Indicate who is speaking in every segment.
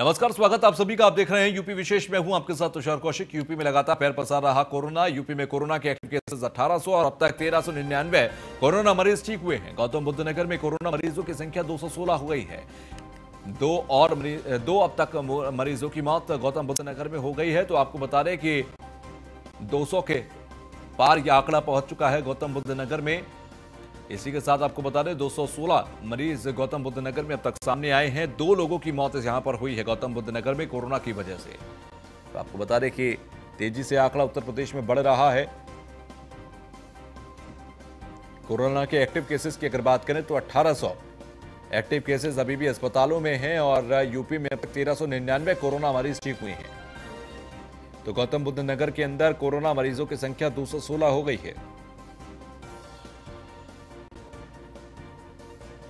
Speaker 1: नमस्कार, स्वागत आप सभी का। आप देख रहे हैं यूपी विशेष में हूं आपके साथ तुषार कौशिक। यूपी में लगातार पैर पसार रहा कोरोना। यूपी में कोरोना के एक्टिव केसेस 1800 और अब तक 1399 कोरोना मरीज ठीक हुए हैं। गौतम बुद्ध नगर में कोरोना मरीजों की संख्या 216 हो गई है। दो अब तक मरीजों की मौत गौतम बुद्ध नगर में हो गई है। तो आपको बता दें कि 200 के पार यह आंकड़ा पहुंच चुका है गौतम बुद्ध नगर में। इसी के साथ आपको बता दें 216 मरीज गौतम बुद्ध नगर में अब तक सामने आए हैं। 2 लोगों की मौत यहां पर हुई है गौतम बुद्ध नगर में कोरोना की वजह से। तो आपको बता दें कि तेजी से आंकड़ा उत्तर प्रदेश में बढ़ रहा है। कोरोना के एक्टिव केसेस की अगर बात करें तो 1800 एक्टिव केसेस अभी भी अस्पतालों में हैं और यूपी में अब तक 1399 कोरोना मरीज ठीक हुए हैं। तो गौतम बुद्ध नगर के अंदर कोरोना मरीजों की संख्या 216 हो गई है।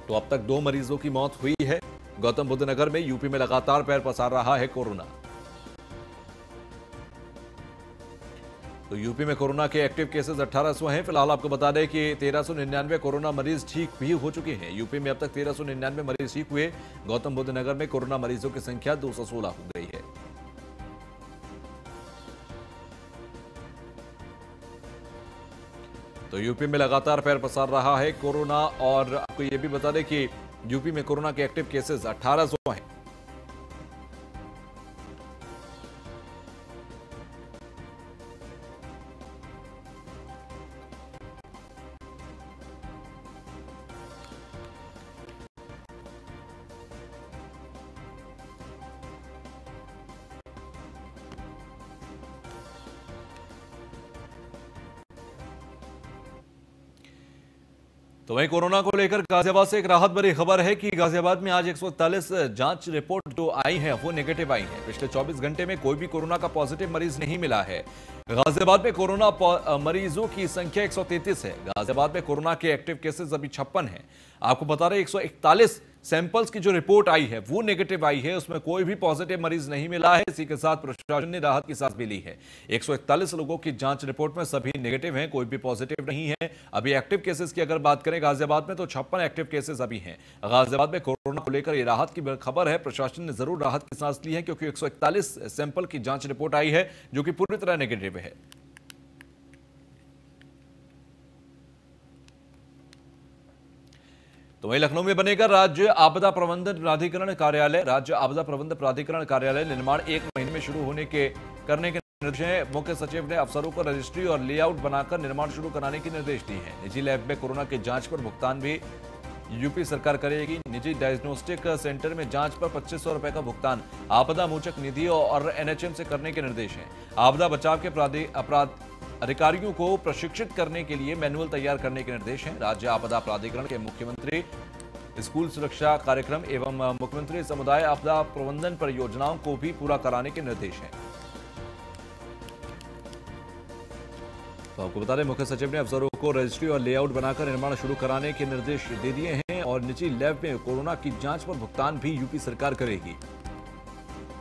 Speaker 1: तो अब तक 2 मरीजों की मौत हुई है गौतम बुद्ध नगर में। यूपी में लगातार पैर पसार रहा है कोरोना। तो यूपी में कोरोना के एक्टिव केसेस 1800 हैं। फिलहाल आपको बता दें कि 1399 कोरोना मरीज ठीक भी हो चुके हैं। यूपी में अब तक 1399 मरीज ठीक हुए। गौतम बुद्ध नगर में कोरोना मरीजों की संख्या 216 हो गई है। तो यूपी में लगातार पैर पसार रहा है कोरोना। और आपको यह भी बता दें कि यूपी में कोरोना के एक्टिव केसेस 1800 हैं। तो वहीं कोरोना को लेकर गाजियाबाद से एक राहत भरी खबर है कि गाजियाबाद में आज 141 जांच रिपोर्ट जो आई हैं वो नेगेटिव आई हैं। पिछले 24 घंटे में कोई भी कोरोना का पॉजिटिव मरीज नहीं मिला है। गाजियाबाद में कोरोना मरीजों की संख्या 133 है। गाजियाबाद में कोरोना के एक्टिव केसेस अभी 56 हैं। आपको बता रहे 141 सैंपल्स की जो रिपोर्ट आई है वो नेगेटिव आई है। उसमें कोई भी पॉजिटिव मरीज नहीं मिला है। इसी के साथ प्रशासन ने राहत की सांस भी ली है। 141 लोगों की जांच रिपोर्ट में सभी नेगेटिव हैं, कोई भी पॉजिटिव नहीं है। अभी एक्टिव केसेस की अगर बात करें गाजियाबाद में तो 56 एक्टिव केसेस अभी हैं। गाजियाबाद में कोरोना को लेकर यह राहत की खबर है। प्रशासन ने जरूर राहत की सांस ली है क्योंकि 141 सैंपल की जांच रिपोर्ट आई है जो कि पूरी तरह नेगेटिव है। तो वहीं लखनऊ में बनेगा राज्य आपदा प्रबंधन प्राधिकरण कार्यालय। राज्य आपदा प्रबंधन प्राधिकरण कार्यालय निर्माण 1 महीने में शुरू करने के निर्देश हैं। मुख्य सचिव ने अफसरों को रजिस्ट्री और लेआउट बनाकर निर्माण शुरू कराने के निर्देश दिए हैं। निजी लैब में कोरोना की जांच पर भुगतान भी यूपी सरकार करेगी। निजी डायग्नोस्टिक सेंटर में जांच पर 2500 रुपए का भुगतान आपदा मोचक निधि और एनएचएम से करने के निर्देश हैं। आपदा बचाव के अधिकारियों को प्रशिक्षित करने के लिए मैनुअल तैयार करने के निर्देश हैं। राज्य आपदा प्राधिकरण के मुख्यमंत्री स्कूल सुरक्षा कार्यक्रम एवं मुख्यमंत्री समुदाय आपदा प्रबंधन परियोजनाओं को भी पूरा कराने के निर्देश हैं। तो आपको बता दें मुख्य सचिव ने अफसरों को रजिस्ट्री और लेआउट बनाकर निर्माण शुरू कराने के निर्देश दे दिए हैं और निजी लैब में कोरोना की जांच पर भुगतान भी यूपी सरकार करेगी।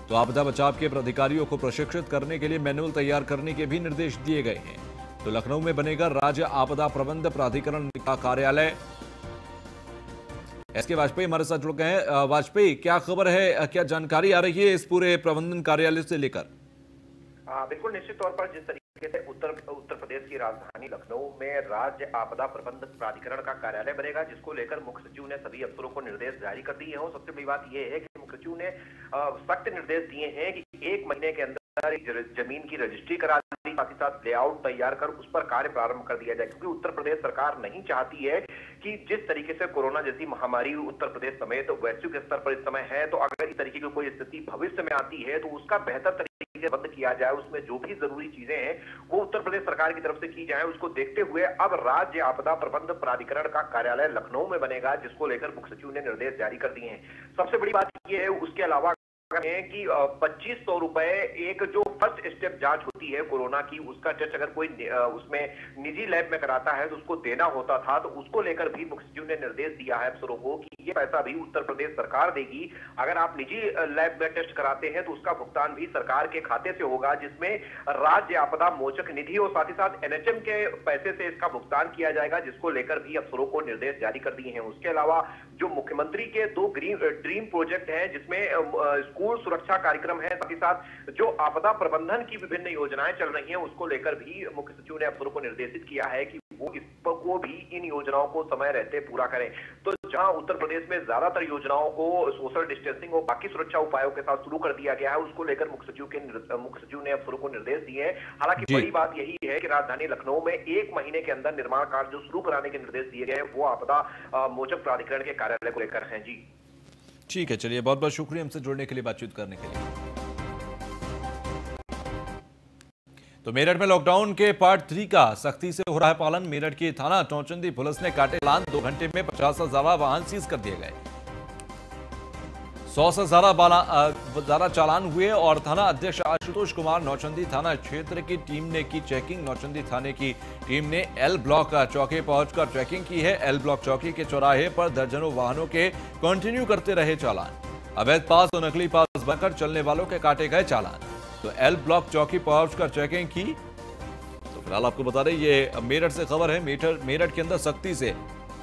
Speaker 1: तो आपदा बचाव के अधिकारियों को प्रशिक्षित करने के लिए मैनुअल तैयार करने के भी निर्देश दिए गए हैं। तो लखनऊ में बनेगा राज्य आपदा प्रबंधन प्राधिकरण का कार्यालय। एसके वाजपेयी हमारे साथ जुड़ गए हैं। वाजपेयी, क्या खबर है, क्या जानकारी आ रही है इस पूरे प्रबंधन कार्यालय से लेकर?
Speaker 2: बिल्कुल, निश्चित तौर पर जिस तरीके से उत्तर प्रदेश की राजधानी लखनऊ में राज्य आपदा प्रबंधन प्राधिकरण का कार्यालय बनेगा, जिसको लेकर मुख्य सचिव ने सभी अफसरों को निर्देश जारी कर दिए हैं। सबसे बड़ी बात यह है कि मुख्य सचिव ने सख्त निर्देश दिए हैं कि 1 महीने के अंदर जमीन की रजिस्ट्री करा दी, साथ ही साथ लेआउट तैयार कर उस पर कार्य प्रारंभ कर दिया जाए। क्योंकि उत्तर प्रदेश सरकार नहीं चाहती है कि जिस तरीके से कोरोना जैसी महामारी उत्तर प्रदेश समेत वैश्विक स्तर पर इस समय है, तो अगर इस तरीके की कोई स्थिति भविष्य में आती है तो उसका बेहतर तरीके से बंद किया जाए। उसमें जो भी जरूरी चीजें हैं वो उत्तर प्रदेश सरकार की तरफ से की जाए। उसको देखते हुए अब राज्य आपदा प्रबंधन प्राधिकरण का कार्यालय लखनऊ में बनेगा, जिसको लेकर मुख्य सचिव ने निर्देश जारी कर दिए हैं। सबसे बड़ी बात यह है उसके अलावा कि 2500 रुपए एक जो फर्स्ट स्टेप जांच होती है कोरोना की, उसका टेस्ट अगर कोई उसमें निजी लैब में कराता है तो उसको देना होता था। तो उसको लेकर भी मुख्य सचिव ने निर्देश दिया है अफसरों को कि ये पैसा भी उत्तर प्रदेश सरकार देगी। अगर आप निजी लैब में टेस्ट कराते हैं तो उसका भुगतान भी सरकार के खाते से होगा, जिसमें राज्य आपदा मोचक निधि और साथ ही साथ एनएचएम के पैसे से इसका भुगतान किया जाएगा, जिसको लेकर भी अफसरों को निर्देश जारी कर दिए हैं। उसके अलावा जो मुख्यमंत्री के 2 ड्रीम प्रोजेक्ट हैं, जिसमें स्कूल सुरक्षा कार्यक्रम है, साथ ही साथ जो आपदा प्रबंधन की विभिन्न योजनाएं चल रही हैं, उसको लेकर भी मुख्य सचिव ने अफसरों को निर्देशित किया है कि वो इसको भी इन योजनाओं को समय रहते पूरा करें। तो जहां उत्तर प्रदेश में ज्यादातर योजनाओं को सोशल डिस्टेंसिंग और बाकी सुरक्षा उपायों के साथ शुरू कर दिया गया है, उसको लेकर मुख्य सचिव ने अफसरों को निर्देश दिए हैं। हालांकि बड़ी बात यही है कि राजधानी लखनऊ में 1 महीने के अंदर निर्माण कार्य जो शुरू कराने के निर्देश दिए गए हैं, वो आपदा मोचक प्राधिकरण के कार्यालय को लेकर हैं। जी
Speaker 1: ठीक है, चलिए बहुत बहुत शुक्रिया हमसे जुड़ने के लिए, बातचीत करने के लिए। तो मेरठ में लॉकडाउन के पार्ट 3 का सख्ती से हो रहा है पालन। मेरठ की थाना नौचंदी पुलिस ने काटे चालान, 2 घंटे में 50 से ज्यादा वाहन सीज कर दिए गए। 100 से ज्यादा चालान हुए और थाना अध्यक्ष आशुतोष कुमार नौचंदी थाना क्षेत्र की टीम ने की चेकिंग। नौचंदी थाने की टीम ने एल ब्लॉक चौकी पहुंचकर चेकिंग की है। एल ब्लॉक चौकी के चौराहे पर दर्जनों वाहनों के कंटिन्यू करते रहे चालान। अवैध पास और नकली पास बनकर चलने वालों के काटे गए चालान। तो एल ब्लॉक चौकी पहुंचकर चेकिंग की। तो फिलहाल आपको बता दें, ये मेरठ से खबर है। मेरठ के अंदर सख्ती से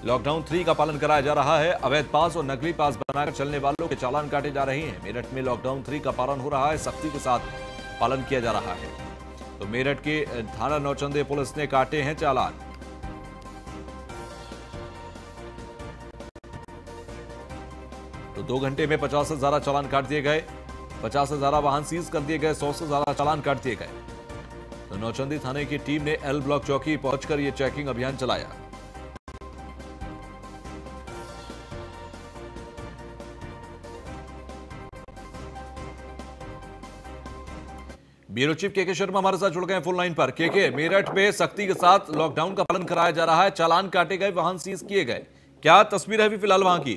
Speaker 1: लॉकडाउन 3 का पालन कराया जा रहा है। अवैध पास और नकली पास बनाकर चलने वालों के चालान काटे जा रहे हैं। मेरठ में लॉकडाउन 3 का पालन हो रहा है, सख्ती के साथ पालन किया जा रहा है। तो मेरठ के थाना नौचंदी पुलिस ने काटे हैं चालान। तो 2 घंटे में 50 से ज्यादा चालान काट दिए गए। 50 से ज्यादा वाहन सीज कर दिए गए। 100 से ज्यादा चालान काट दिए गए। तो नौचंदी थाने की टीम ने एल ब्लॉक चौकी पहुंचकर यह चेकिंग अभियान चलाया। ब्यूरो चीफ के शर्मा हमारे साथ जुड़ गए फोन लाइन पर। के मेरठ में सख्ती के साथ लॉकडाउन का पालन कराया जा रहा है, चालान काटे गए, वाहन सीज किए गए, क्या तस्वीर है अभी फिलहाल वहां की?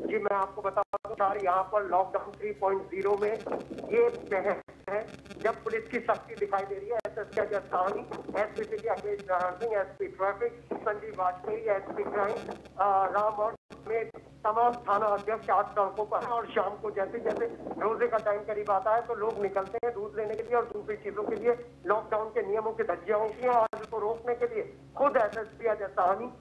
Speaker 3: जी मैं आपको बता दूं, यहाँ पर लॉकडाउन 3.0 में ये पहल है जब पुलिस की सख्ती दिखाई दे रही है। SSP Ajay Sahni, SP city Akhilesh Narayan Singh, SP traffic Sanjeev Vajpayee, SP crime Ram और में तमाम थाना अध्यक्ष आज सड़कों पर है। और शाम को जैसे जैसे रोजे का टाइम करीब आता है तो लोग निकलते हैं दूध लेने के लिए और दूसरी चीजों के लिए। लॉकडाउन के नियमों की धज्जियां होती हैं और उसको रोकने के लिए खुद एसएसपी अजय साहनी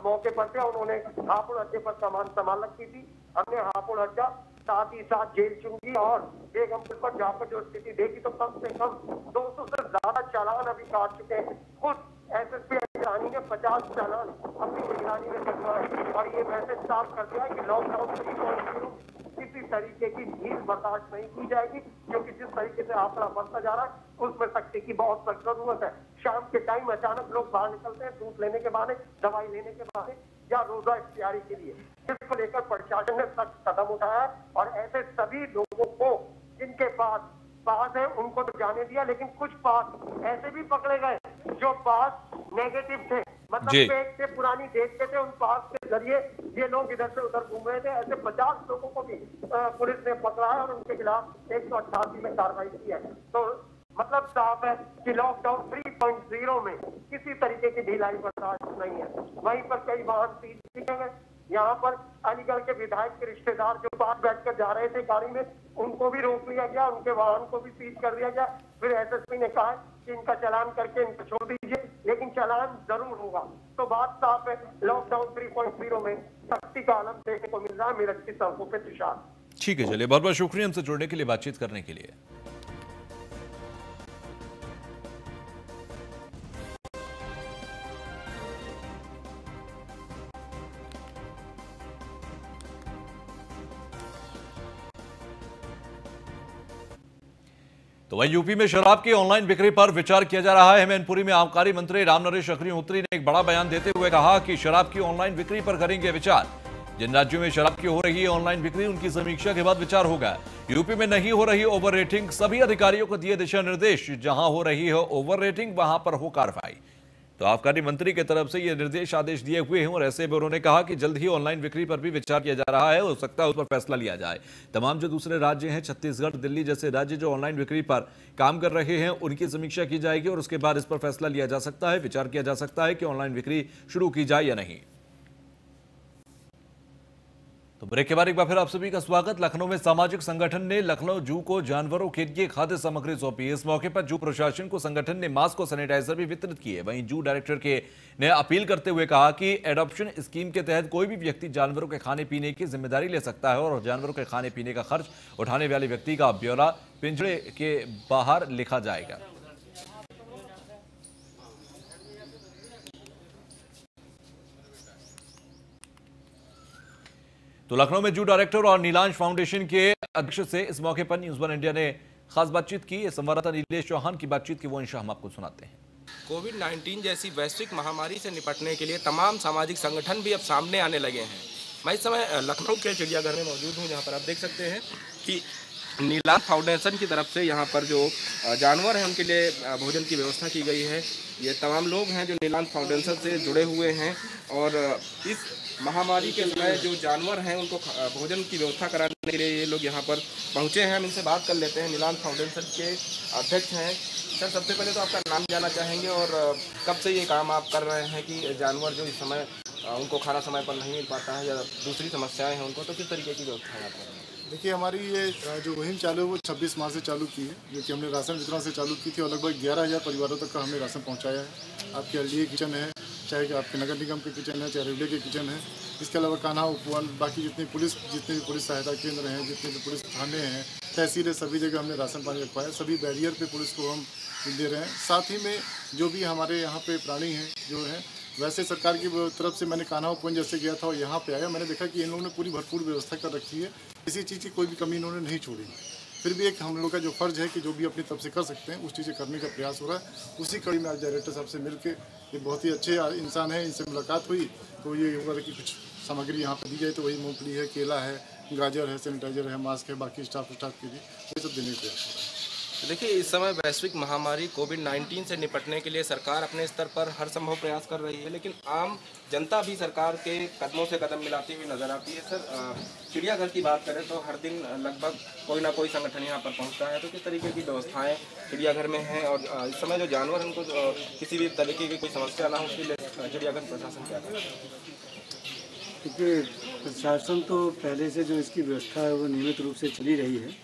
Speaker 3: मौके पर थे। उन्होंने हापुड़ अड्डे पर सामान संभाल रखी थी। हमने हापुड़ अड्डा, साथ ही साथ जेल चुंगी और बेगमपुर पर जाकर जो स्थिति देखी तो कम से कम 200 से ज्यादा चालान अभी काट चुके हैं। खुद एसएसपी रानी ने 50 चालान अपनी निगरानी में करवाए और ये मैसेज साफ कर दिया कि लॉकडाउन 3.0 किसी तरीके की ढील बर्दाश्त नहीं की जाएगी, क्योंकि जिस तरीके से आंकड़ा बढ़ता जा रहा है उसमें सख्ती की बहुत सख्त जरूरत है। शाम के टाइम अचानक लोग बाहर निकलते हैं दूध लेने के बहाने, दवाई लेने के बहाने या रोजा इख्तियारी के लिए, जिसको लेकर प्रशासन ने सख्त कदम उठाया है। और ऐसे सभी लोगों को जिनके पास है उनको तो जाने दिया, लेकिन कुछ पास ऐसे भी पकड़े गए जो पास नेगेटिव थे, मतलब फेक थे, पुरानी डेट के थे। उन पास के जरिए ये लोग इधर से उधर घूम रहे थे। ऐसे 50 लोगों को भी पुलिस ने पकड़ा है और उनके खिलाफ 188 में कार्रवाई की है। तो मतलब साफ है कि लॉकडाउन 3.0 में किसी तरीके की ढिलाई बर्दाश्त नहीं है। वहीं पर कई वाहन सीज किए गए। यहाँ पर अलीगढ़ के विधायक के रिश्तेदार जो पास बैठकर जा रहे थे गाड़ी में, उनको भी रोक लिया गया, उनके वाहन को भी सीज कर दिया गया। फिर एसएसपी ने कहा कि इनका चालान करके इनको छोड़ दीजिए, लेकिन चालान जरूर होगा। तो बात साफ है, लॉकडाउन 3.0 में सख्ती का आलम देखने को मिल रहा है मेरठ की सड़कों पे। तुषार,
Speaker 1: ठीक है, चलिए बहुत बहुत शुक्रिया हमसे जुड़ने के लिए, बातचीत करने के लिए। तो वहीं यूपी में शराब की ऑनलाइन बिक्री पर विचार किया जा रहा है। मैनपुरी में आबकारी मंत्री रामनरेश अग्निहोत्री ने एक बड़ा बयान देते हुए कहा कि शराब की ऑनलाइन बिक्री पर करेंगे विचार। जिन राज्यों में शराब की हो रही है ऑनलाइन बिक्री, उनकी समीक्षा के बाद विचार होगा। यूपी में नहीं हो रही ओवर रेटिंग, सभी अधिकारियों को दिए दिशा निर्देश। जहां हो रही है ओवर रेटिंग वहां पर हो कार्रवाई। तो आबकारी मंत्री की तरफ से ये निर्देश आदेश दिए हुए हैं और ऐसे में उन्होंने कहा कि जल्द ही ऑनलाइन बिक्री पर भी विचार किया जा रहा है। हो सकता है उस पर फैसला लिया जाए। तमाम जो दूसरे राज्य हैं, छत्तीसगढ़, दिल्ली जैसे राज्य जो ऑनलाइन बिक्री पर काम कर रहे हैं, उनकी समीक्षा की जाएगी और उसके बाद इस पर फैसला लिया जा सकता है, विचार किया जा सकता है कि ऑनलाइन बिक्री शुरू की जाए या नहीं। तो ब्रेक के बाद एक बार फिर आप सभी का स्वागत। लखनऊ में सामाजिक संगठन ने लखनऊ जू को जानवरों के लिए खाद्य सामग्री सौंपी। इस मौके पर जू प्रशासन को संगठन ने मास्क और सैनिटाइजर भी वितरित किए। वहीं जू डायरेक्टर ने अपील करते हुए कहा कि एडॉप्शन स्कीम के तहत कोई भी व्यक्ति जानवरों के खाने पीने की जिम्मेदारी ले सकता है और जानवरों के खाने पीने का खर्च उठाने वाले व्यक्ति का ब्यौरा पिंजड़े के बाहर लिखा जाएगा। तो लखनऊ में जू डायरेक्टर और नीलांश फाउंडेशन के अध्यक्ष से इस मौके पर न्यूज़ 1 इंडिया ने खास बातचीत की। संवाददाता नीलेश चौहान की बातचीत की वो अंश हम आपको सुनाते हैं।
Speaker 4: कोविड-19 जैसी वैश्विक महामारी से निपटने के लिए तमाम सामाजिक संगठन भी अब सामने आने लगे हैं। मैं इस समय लखनऊ के चिड़ियाघर में मौजूद हूँ, जहाँ पर आप देख सकते हैं कि नीलांश फाउंडेशन की तरफ से यहाँ पर जो जानवर हैं उनके लिए भोजन की व्यवस्था की गई है। ये तमाम लोग हैं जो नीलांश फाउंडेशन से जुड़े हुए हैं और इस महामारी के समय जो जानवर हैं उनको भोजन की व्यवस्था कराने के लिए ये लोग यहाँ पर पहुँचे हैं। हम इनसे बात कर लेते हैं। नीलांश फाउंडेशन के अध्यक्ष हैं। सर, सबसे पहले तो आपका नाम जानना चाहेंगे और कब से ये काम आप कर रहे हैं कि जानवर जो इस समय उनको खाना समय पर नहीं मिल पाता है या दूसरी समस्याएं हैं उनको, तो किस तरीके की व्यवस्था आप कर रहे हैं?
Speaker 5: देखिए, हमारी ये जो मुहिम चालू है वो 26 मार्च से चालू की है, जो कि हमने राशन वितरण से चालू की थी और लगभग 11,000 परिवारों तक का हमने राशन पहुंचाया है। आपके एलडीए किचन है, चाहे कि आपके नगर निगम के किचन है, चाहे रेलवे के किचन है, इसके अलावा कान्हा उपवन, बाकी जितने भी पुलिस सहायता केंद्र हैं, जितने भी पुलिस थाने हैं, तहसीलें, सभी जगह हमने राशन पानी रखवाया। सभी बैरियर पे पुलिस को हम दे रहे हैं। साथ ही में जो भी हमारे यहाँ पे प्राणी हैं जो हैं, वैसे सरकार की तरफ से मैंने कान्हा उपवन जैसे गया था और यहाँ पे आया, मैंने देखा कि इन लोगों ने पूरी भरपूर व्यवस्था कर रखी है। किसी चीज़ की कोई भी कमी इन्होंने नहीं छोड़ी। फिर भी एक हम लोग का जो फ़र्ज़ है कि जो भी अपनी तरफ से कर सकते हैं उस चीज़ें करने का प्रयास हो रहा है। उसी कड़ी में आज डायरेक्टर साहब से मिलकर, ये बहुत ही अच्छे इंसान हैं, इनसे मुलाकात हुई तो ये हुआ कि कुछ सामग्री यहाँ पर दी जाए। तो वही मूँगफली है, केला है, गाजर है, सैनिटाइजर है, मास्क है, बाकी स्टाफ के लिए ये सब देने का प्रयास हो रहा है।
Speaker 4: देखिए, इस समय वैश्विक महामारी कोविड-19 से निपटने के लिए सरकार अपने स्तर पर हर संभव प्रयास कर रही है, लेकिन आम जनता भी सरकार के कदमों से कदम मिलाती हुई नजर आती है। सर, चिड़ियाघर की बात करें तो हर दिन लगभग कोई ना कोई संगठन यहाँ पर पहुँचता है, तो किस तरीके की व्यवस्थाएं चिड़ियाघर में हैं और इस समय जो जानवर उनको किसी भी तरीके की कोई समस्या ना हो उसके लिए चिड़ियाघर प्रशासन क्या कर रहा है?
Speaker 6: देखिए, प्रशासन तो पहले से जो इसकी व्यवस्था है वो नियमित रूप से चली रही है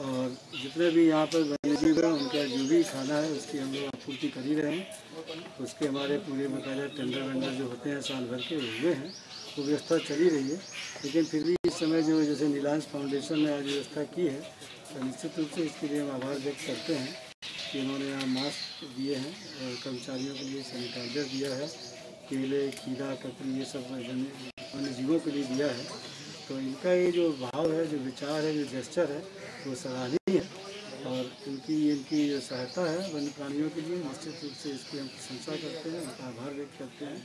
Speaker 6: और जितने भी यहाँ पर वन्यजीव हैं उनका जो भी खाना है उसकी हम लोग आपूर्ति कर ही रहे हैं। उसके हमारे पूरे बकायदा टेंडर वेंडर जो होते हैं साल भर के हुए हैं, वो व्यवस्था चली रही है। लेकिन फिर भी इस समय जो जैसे नीलांश फाउंडेशन ने आज व्यवस्था की है तो निश्चित रूप से इसके लिए हम आभार व्यक्त करते हैं कि उन्होंने यहाँ मास्क दिए हैं और कर्मचारियों के लिए सैनिटाइजर दिया है, केले, खीरा, ककड़ी ये सब वन्यजीवों के लिए दिया है। तो इनका ये जो भाव है, जो विचार है, जो जेस्चर है, वो सराहनीय है और इनकी जो सहायता है वन्य प्राणियों के लिए, निश्चित रूप से इसकी हम प्रशंसा करते हैं, उनका आभार व्यक्त करते हैं।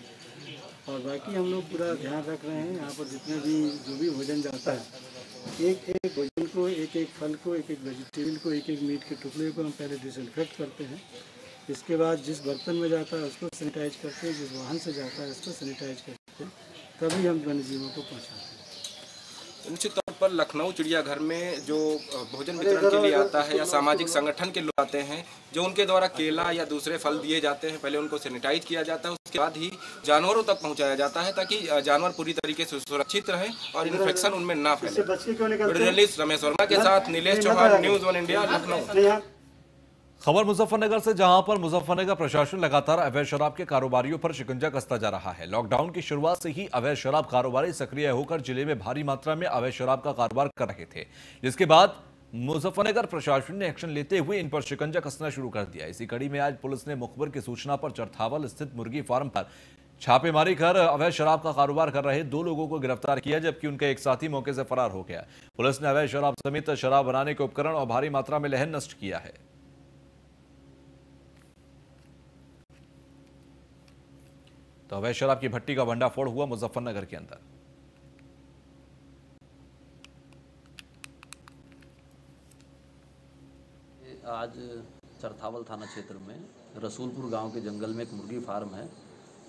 Speaker 6: और बाकी हम लोग पूरा ध्यान रख रहे हैं, यहाँ पर जितने भी जो भी भोजन जाता है, एक एक भोजन को, एक एक फल को, एक एक वेजिटेबल को, एक एक मीट के टुकड़े को हम पहले डिसइंफेक्ट करते हैं। इसके बाद जिस बर्तन में जाता है उसको सैनिटाइज करते हैं, जिस वाहन से जाता है उसको सैनिटाइज करते हैं, तभी हम वन्यजीवों को पहुँचाते हैं।
Speaker 4: निश्चित तौर पर लखनऊ चिड़ियाघर में जो भोजन वितरण के लिए आता है या सामाजिक संगठन के लोग आते हैं, जो उनके द्वारा केला या दूसरे फल दिए जाते हैं, पहले उनको सैनिटाइज किया जाता है, उसके बाद ही जानवरों तक पहुंचाया जाता है ताकि जानवर पूरी तरीके से सुरक्षित रहें और इन्फेक्शन उनमें ना फैले। जर्नलिस्ट रमेश वर्मा के साथ नीलेश चौहान, न्यूज़ 1 इंडिया, लखनऊ।
Speaker 1: खबर मुजफ्फरनगर से, जहां पर मुजफ्फरनगर प्रशासन लगातार अवैध शराब के कारोबारियों पर शिकंजा कसता जा रहा है। लॉकडाउन की शुरुआत से ही अवैध शराब कारोबारी सक्रिय होकर जिले में भारी मात्रा में अवैध शराब का कारोबार कर रहे थे, जिसके बाद मुजफ्फरनगर प्रशासन ने एक्शन लेते हुए इन पर शिकंजा कसना शुरू कर दिया। इसी कड़ी में आज पुलिस ने मुखबिर की सूचना पर चरथावल स्थित मुर्गी फार्म पर छापेमारी कर अवैध शराब का कारोबार कर रहे 2 लोगों को गिरफ्तार किया, जबकि उनका एक साथी मौके से फरार हो गया। पुलिस ने अवैध शराब समेत शराब बनाने के उपकरण और भारी मात्रा में लहन नष्ट किया है। तो अवैध शराब की भट्टी का भंडाफोड़ हुआ मुजफ्फरनगर के अंदर।
Speaker 7: आज चरथावल थाना क्षेत्र में रसूलपुर गांव के जंगल में एक मुर्गी फार्म है।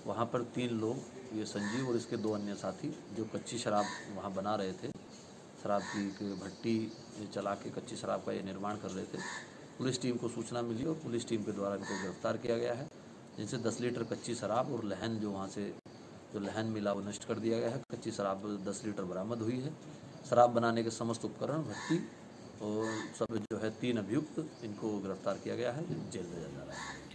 Speaker 7: वहां पर 3 लोग, ये संजीव और इसके 2 अन्य साथी, जो कच्ची शराब वहां बना रहे थे, शराब की भट्टी चला के कच्ची शराब का ये निर्माण कर रहे थे। पुलिस टीम को सूचना मिली और पुलिस टीम के द्वारा इनको गिरफ्तार किया गया है, जिनसे 10 लीटर कच्ची शराब और लहन जो वहाँ से जो लहन मिला वो नष्ट कर दिया गया है। कच्ची शराब 10 लीटर बरामद हुई है। शराब बनाने के समस्त उपकरण, भट्टी और सब जो है 3 अभियुक्त, इनको गिरफ्तार किया गया है, जेल भेजा जा रहा है।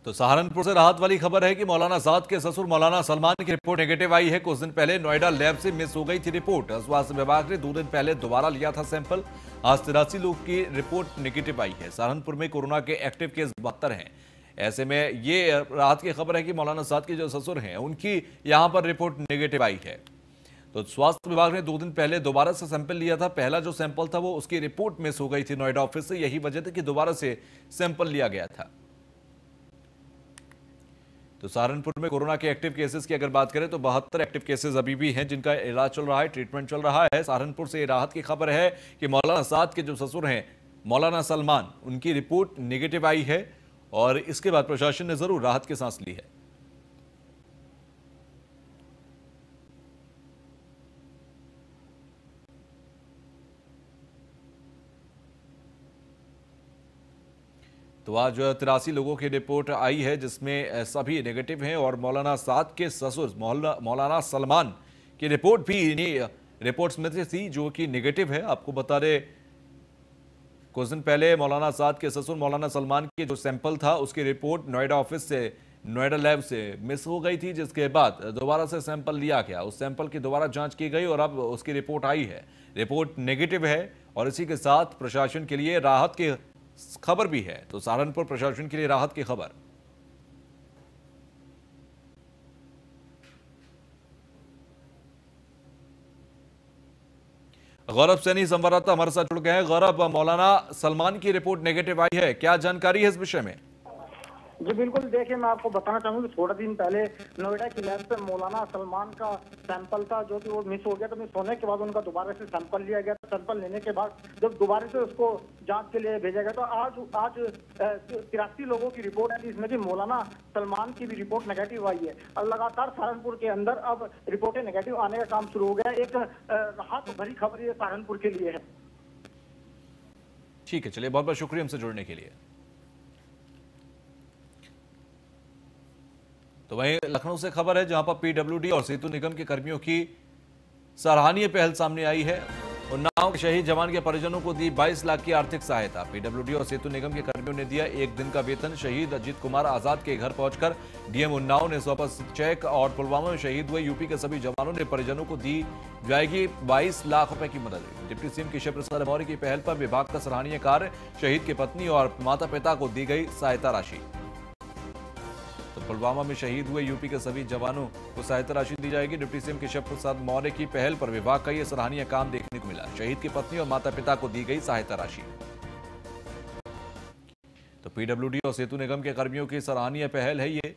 Speaker 1: तो सहारनपुर से राहत वाली खबर है कि मौलाना साद के ससुर मौलाना सलमान की रिपोर्ट नेगेटिव आई है। कुछ दिन पहले नोएडा लैब से मिस हो गई थी रिपोर्ट। स्वास्थ्य विभाग ने 2 दिन पहले दोबारा लिया था सैंपल। आज 83 लोग की रिपोर्ट नेगेटिव आई है। सहारनपुर में कोरोना के एक्टिव केस 72 हैं। ऐसे में ये राहत की खबर है कि मौलाना साद के जो ससुर हैं उनकी यहां पर रिपोर्ट नेगेटिव आई है। तो स्वास्थ्य विभाग ने 2 दिन पहले दोबारा से सैंपल लिया था। पहला जो सैंपल था वो उसकी रिपोर्ट मिस हो गई थी नोएडा ऑफिस से। यही वजह थी कि दोबारा से सैंपल लिया गया था। तो सहारनपुर में कोरोना के एक्टिव केसेस की अगर बात करें तो 72 एक्टिव केसेस अभी भी हैं जिनका इलाज चल रहा है, ट्रीटमेंट चल रहा है। सहारनपुर से राहत की खबर है कि मौलाना साद के जो ससुर हैं मौलाना सलमान, उनकी रिपोर्ट नेगेटिव आई है और इसके बाद प्रशासन ने जरूर राहत की सांस ली है। तो आज 83 लोगों की रिपोर्ट आई है जिसमें सभी नेगेटिव हैं और मौलाना साद के ससुर मौलाना सलमान की रिपोर्ट भी इन्हीं रिपोर्ट्स में से थी जो कि नेगेटिव है। आपको बता रहे कुछ दिन पहले मौलाना साद के ससुर मौलाना सलमान की जो सैंपल था उसकी रिपोर्ट नोएडा ऑफिस से, नोएडा लैब से मिस हो गई थी, जिसके बाद दोबारा से सैंपल लिया गया। उस सैंपल की दोबारा जांच की गई और अब उसकी रिपोर्ट आई है। रिपोर्ट नेगेटिव है और इसी के साथ प्रशासन के लिए राहत की खबर भी है। तो सहारनपुर प्रशासन के लिए राहत की खबर। गौरव सैनी संवाददाता हमारे साथ जुड़ गए हैं। गौरव, मौलाना सलमान की रिपोर्ट नेगेटिव आई है, क्या जानकारी है इस विषय में?
Speaker 8: जी बिल्कुल, देखिए मैं आपको बताना चाहूंगा कि थोड़े दिन पहले नोएडा की लैब से मौलाना सलमान का सैंपल था जो कि वो मिस हो गया। तो मिस होने के बाद उनका दोबारा से सैंपल लिया गया। तो सैंपल लेने के बाद जब दोबारा से उसको जांच के लिए भेजा गया तो आज 83 लोगों की रिपोर्ट आई, इसमें कि मौलाना सलमान की भी रिपोर्ट नेगेटिव आई है। और लगातार सहारनपुर के अंदर अब रिपोर्टें नेगेटिव आने का काम शुरू हो गया। एक राहत भरी खबर ये सहारनपुर के लिए है।
Speaker 1: ठीक है, चलिए, बहुत बहुत शुक्रिया हमसे जुड़ने के लिए। तो वहीं लखनऊ से खबर है जहां पर पीडब्ल्यूडी और सेतु निगम के कर्मियों की सराहनीय पहल सामने आई है। उन्नाव के शहीद जवान के परिजनों को दी 22 लाख की आर्थिक सहायता। पीडब्ल्यूडी और सेतु निगम के कर्मियों ने दिया 1 दिन का वेतन। शहीद अजीत कुमार आजाद के घर पहुंचकर डीएम उन्नाव ने सौंपा चेक और पुलवामा में शहीद हुए यूपी के सभी जवानों ने परिजनों को दी जाएगी 22 लाख रुपए की मदद। डिप्टी सीएम केशव प्रसाद मौर्य की पहल पर विभाग का सराहनीय कार्य। शहीद की पत्नी और माता पिता को दी गई सहायता राशि। तो पुलवामा में शहीद हुए यूपी के सभी जवानों को सहायता राशि दी जाएगी। डिप्टी सीएम केशव प्रसाद मौर्य की पहल पर विभाग का यह सराहनीय काम देखने को मिला। शहीद की पत्नी और माता पिता को दी गई सहायता राशि। तो पीडब्ल्यूडी और सेतु निगम के कर्मियों की सराहनीय पहल है ये।